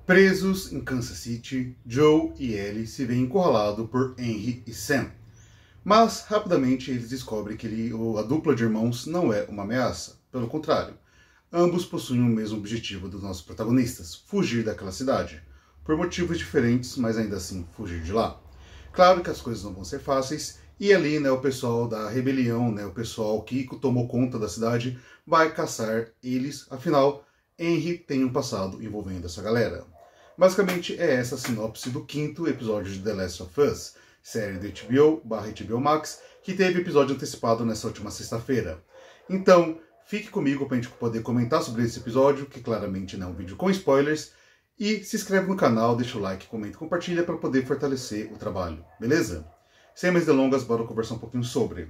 Presos em Kansas City, Joe e Ellie se veem encurralados por Henry e Sam. Mas, rapidamente, eles descobrem que a dupla de irmãos não é uma ameaça. Pelo contrário, ambos possuem o mesmo objetivo dos nossos protagonistas, fugir daquela cidade. Por motivos diferentes, mas ainda assim, fugir de lá. Claro que as coisas não vão ser fáceis, e ali, o pessoal da rebelião, o pessoal que tomou conta da cidade, vai caçar eles. Afinal, Henry tem um passado envolvendo essa galera. Basicamente é essa a sinopse do 5º episódio de The Last of Us, série do HBO/HBO Max, que teve episódio antecipado nessa última sexta-feira. Então, fique comigo para a gente poder comentar sobre esse episódio, que claramente não é um vídeo com spoilers, e se inscreve no canal, deixa o like, comenta e compartilha para poder fortalecer o trabalho, beleza? Sem mais delongas, bora conversar um pouquinho sobre.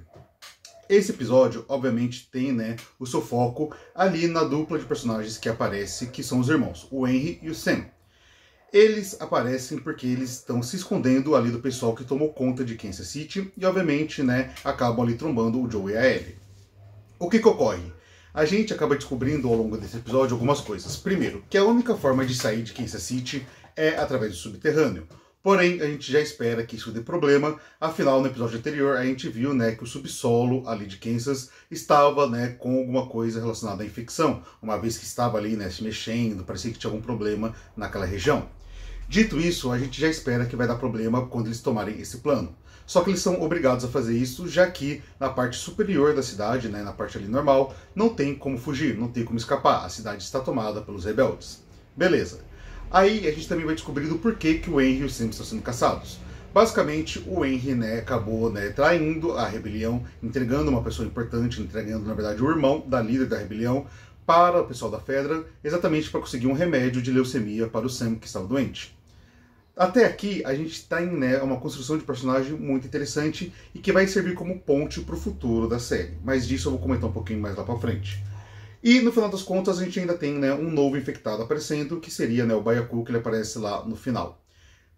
Esse episódio, obviamente, tem o seu foco ali na dupla de personagens que aparece, que são os irmãos, o Henry e o Sam. Eles aparecem porque eles estão se escondendo ali do pessoal que tomou conta de Kansas City e, obviamente, acabam ali trombando o Joe e a Ellie. O que ocorre? A gente acaba descobrindo ao longo desse episódio algumas coisas. Primeiro, que a única forma de sair de Kansas City é através do subterrâneo. Porém, a gente já espera que isso dê problema, afinal, no episódio anterior, a gente viu que o subsolo ali de Kansas estava com alguma coisa relacionada à infecção, uma vez que estava ali se mexendo, parecia que tinha algum problema naquela região. Dito isso, a gente já espera que vai dar problema quando eles tomarem esse plano. Só que eles são obrigados a fazer isso, já que na parte superior da cidade, na parte ali normal, não tem como fugir, não tem como escapar, a cidade está tomada pelos rebeldes. Beleza. Aí a gente também vai descobrir do porquê que o Henry e o Sam estão sendo caçados. Basicamente, o Henry acabou traindo a rebelião, entregando uma pessoa importante, entregando, na verdade, o irmão da líder da rebelião para o pessoal da Fedra, exatamente para conseguir um remédio de leucemia para o Sam, que estava doente. Até aqui, a gente está em uma construção de personagem muito interessante e que vai servir como ponte para o futuro da série. Mas disso eu vou comentar um pouquinho mais lá para frente. E no final das contas, a gente ainda tem um novo infectado aparecendo, que seria o Baiacu, que ele aparece lá no final.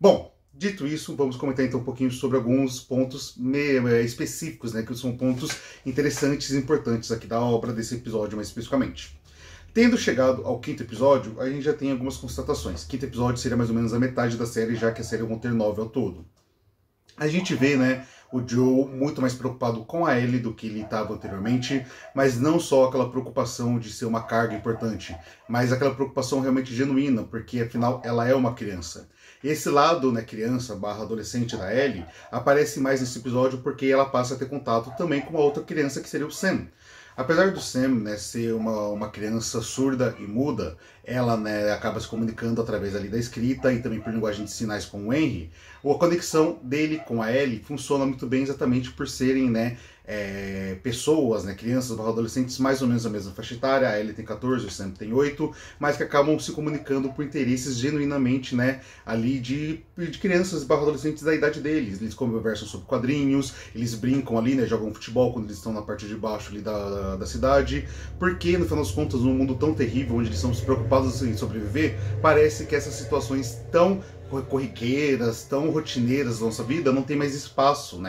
Bom, dito isso, vamos comentar então um pouquinho sobre alguns pontos específicos, que são pontos interessantes e importantes aqui da obra, desse episódio mais especificamente. Tendo chegado ao 5º episódio, a gente já tem algumas constatações. O 5º episódio seria mais ou menos a metade da série, já que a série vão ter 9 ao todo. A gente vê, o Joe muito mais preocupado com a Ellie do que ele estava anteriormente, mas não só aquela preocupação de ser uma carga importante, mas aquela preocupação realmente genuína, porque afinal ela é uma criança. Esse lado, criança/adolescente da Ellie, aparece mais nesse episódio porque ela passa a ter contato também com uma outra criança que seria o Sam. Apesar do Sam ser uma criança surda e muda, ela acaba se comunicando através ali da escrita e também por linguagem de sinais com o Henry. A conexão dele com a Ellie funciona muito bem exatamente por serem pessoas, crianças/adolescentes mais ou menos da mesma faixa etária. A Ellie tem 14, o Sam tem 8, mas que acabam se comunicando por interesses genuinamente ali de crianças/adolescentes da idade deles. Eles conversam sobre quadrinhos, eles brincam ali, jogam futebol quando eles estão na parte de baixo ali da cidade, porque no final das contas, num mundo tão terrível, onde eles são preocupados em sobreviver, parece que essas situações tão corriqueiras, tão rotineiras da nossa vida, não tem mais espaço,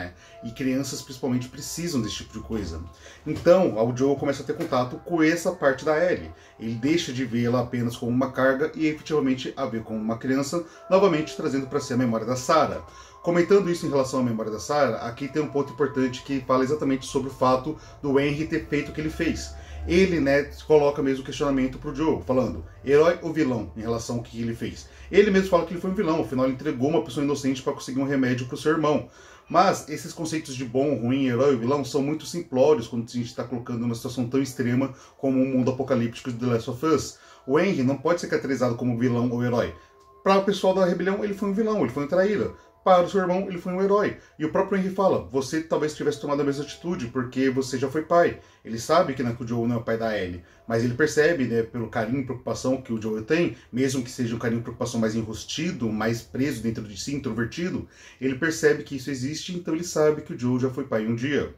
E crianças, principalmente, precisam desse tipo de coisa. Então, o Joe começa a ter contato com essa parte da Ellie. Ele deixa de vê-la apenas como uma carga e, efetivamente, a ver como uma criança, novamente trazendo para si a memória da Sarah. Comentando isso em relação à memória da Sarah, aqui tem um ponto importante que fala exatamente sobre o fato do Henry ter feito o que ele fez. Ele coloca mesmo o questionamento pro Joe, falando, herói ou vilão, em relação ao que ele fez. Ele mesmo fala que ele foi um vilão, afinal ele entregou uma pessoa inocente para conseguir um remédio pro seu irmão. Mas esses conceitos de bom, ruim, herói ou vilão são muito simplórios quando a gente está colocando numa situação tão extrema como o mundo apocalíptico de The Last of Us. O Henry não pode ser caracterizado como vilão ou herói. Para o pessoal da rebelião, ele foi um vilão, ele foi um traíra. Para o seu irmão, ele foi um herói. E o próprio Henry fala, você talvez tivesse tomado a mesma atitude, porque você já foi pai. Ele sabe que o Joe não é o pai da Ellie, mas ele percebe, pelo carinho e preocupação que o Joe tem, mesmo que seja um carinho e preocupação mais enrustido, mais preso dentro de si, introvertido, ele percebe que isso existe, então ele sabe que o Joe já foi pai um dia.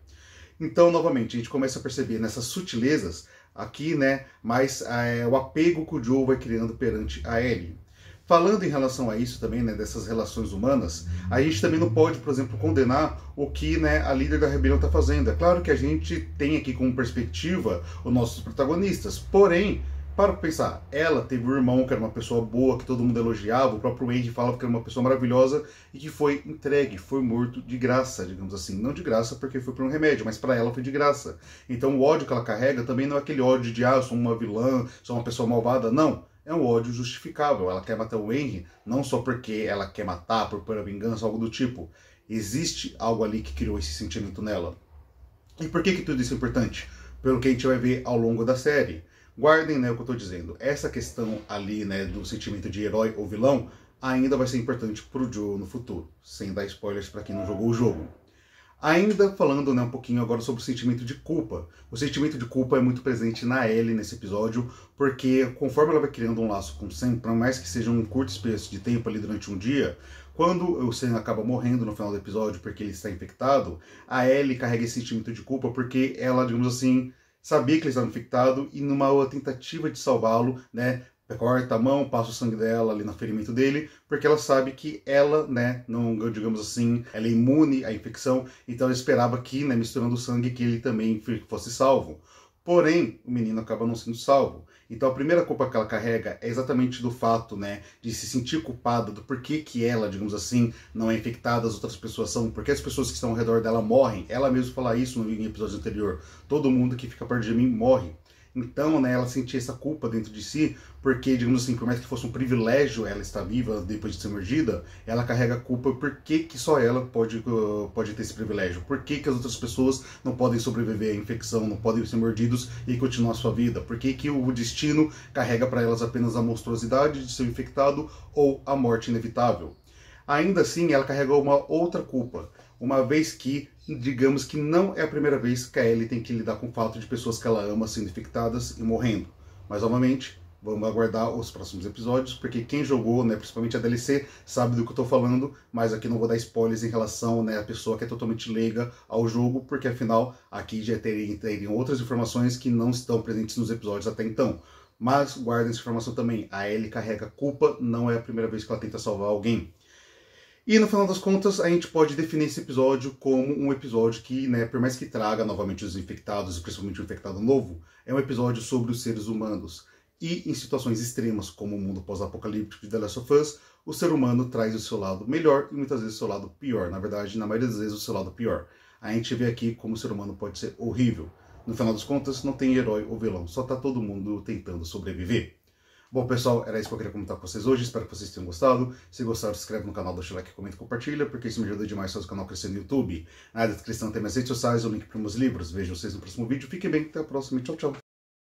Então, novamente, a gente começa a perceber nessas sutilezas aqui, mais o apego que o Joe vai criando perante a Ellie. Falando em relação a isso também, dessas relações humanas, a gente também não pode, por exemplo, condenar o que a líder da rebelião está fazendo. É claro que a gente tem aqui como perspectiva os nossos protagonistas, porém, Para pensar, ela teve um irmão que era uma pessoa boa, que todo mundo elogiava, o próprio Henry falava que era uma pessoa maravilhosa e que foi entregue, foi morto de graça, digamos assim. Não de graça porque foi por um remédio, mas para ela foi de graça. Então o ódio que ela carrega também não é aquele ódio de, eu sou uma vilã, sou uma pessoa malvada, não. É um ódio justificável. Ela quer matar o Henry não só porque ela quer matar, por pura vingança, algo do tipo. Existe algo ali que criou esse sentimento nela. E por que tudo isso é importante? Pelo que a gente vai ver ao longo da série. Guardem, né, o que eu estou dizendo. Essa questão ali, né, do sentimento de herói ou vilão ainda vai ser importante para o Joe no futuro, sem dar spoilers para quem não jogou o jogo. Ainda falando, né, um pouquinho agora sobre o sentimento de culpa. O sentimento de culpa é muito presente na Ellie nesse episódio, porque conforme ela vai criando um laço com o Sam, por mais que seja um curto espaço de tempo ali durante um dia, quando o Sam acaba morrendo no final do episódio porque ele está infectado, a Ellie carrega esse sentimento de culpa porque ela, digamos assim, sabia que ele estava infectado e numa tentativa de salvá-lo, né, corta a mão, passa o sangue dela ali no ferimento dele, porque ela sabe que ela, né, não, digamos assim, ela é imune à infecção, então ela esperava que, né, misturando o sangue, que ele também fosse salvo. Porém, o menino acaba não sendo salvo. Então a primeira culpa que ela carrega é exatamente do fato, né, de se sentir culpada do porquê que ela, digamos assim, não é infectada, as outras pessoas são, porque as pessoas que estão ao redor dela morrem. Ela mesma fala isso no episódio anterior. Todo mundo que fica perto de mim morre. Então, né, ela sentia essa culpa dentro de si, porque, digamos assim, por mais que fosse um privilégio ela estar viva depois de ser mordida, ela carrega a culpa por que só ela pode ter esse privilégio, por que as outras pessoas não podem sobreviver à infecção, não podem ser mordidos e continuar a sua vida, por que o destino carrega para elas apenas a monstruosidade de ser infectado ou a morte inevitável. Ainda assim, ela carrega uma outra culpa, uma vez que, digamos que não é a primeira vez que a Ellie tem que lidar com o fato de pessoas que ela ama sendo infectadas e morrendo. Mas, novamente, vamos aguardar os próximos episódios, porque quem jogou, né, principalmente a DLC, sabe do que eu estou falando, mas aqui não vou dar spoilers em relação, né, à pessoa que é totalmente leiga ao jogo, porque afinal, aqui já teriam outras informações que não estão presentes nos episódios até então. Mas guardem essa informação também, a Ellie carrega culpa, não é a primeira vez que ela tenta salvar alguém. E no final das contas, a gente pode definir esse episódio como um episódio que, né, por mais que traga novamente os infectados, e principalmente o infectado novo, é um episódio sobre os seres humanos. E em situações extremas, como o mundo pós-apocalíptico de The Last of Us, o ser humano traz o seu lado melhor e muitas vezes o seu lado pior. Na verdade, na maioria das vezes, o seu lado pior. A gente vê aqui como o ser humano pode ser horrível. No final das contas, não tem herói ou vilão, só tá todo mundo tentando sobreviver. Bom, pessoal, era isso que eu queria comentar com vocês hoje. Espero que vocês tenham gostado. Se gostaram, se inscreve no canal, deixa o like, comenta e compartilha, porque isso me ajuda demais para o canal crescer no YouTube. Na descrição tem minhas redes sociais, o link para meus livros. Vejo vocês no próximo vídeo. Fiquem bem, até a próxima e tchau, tchau.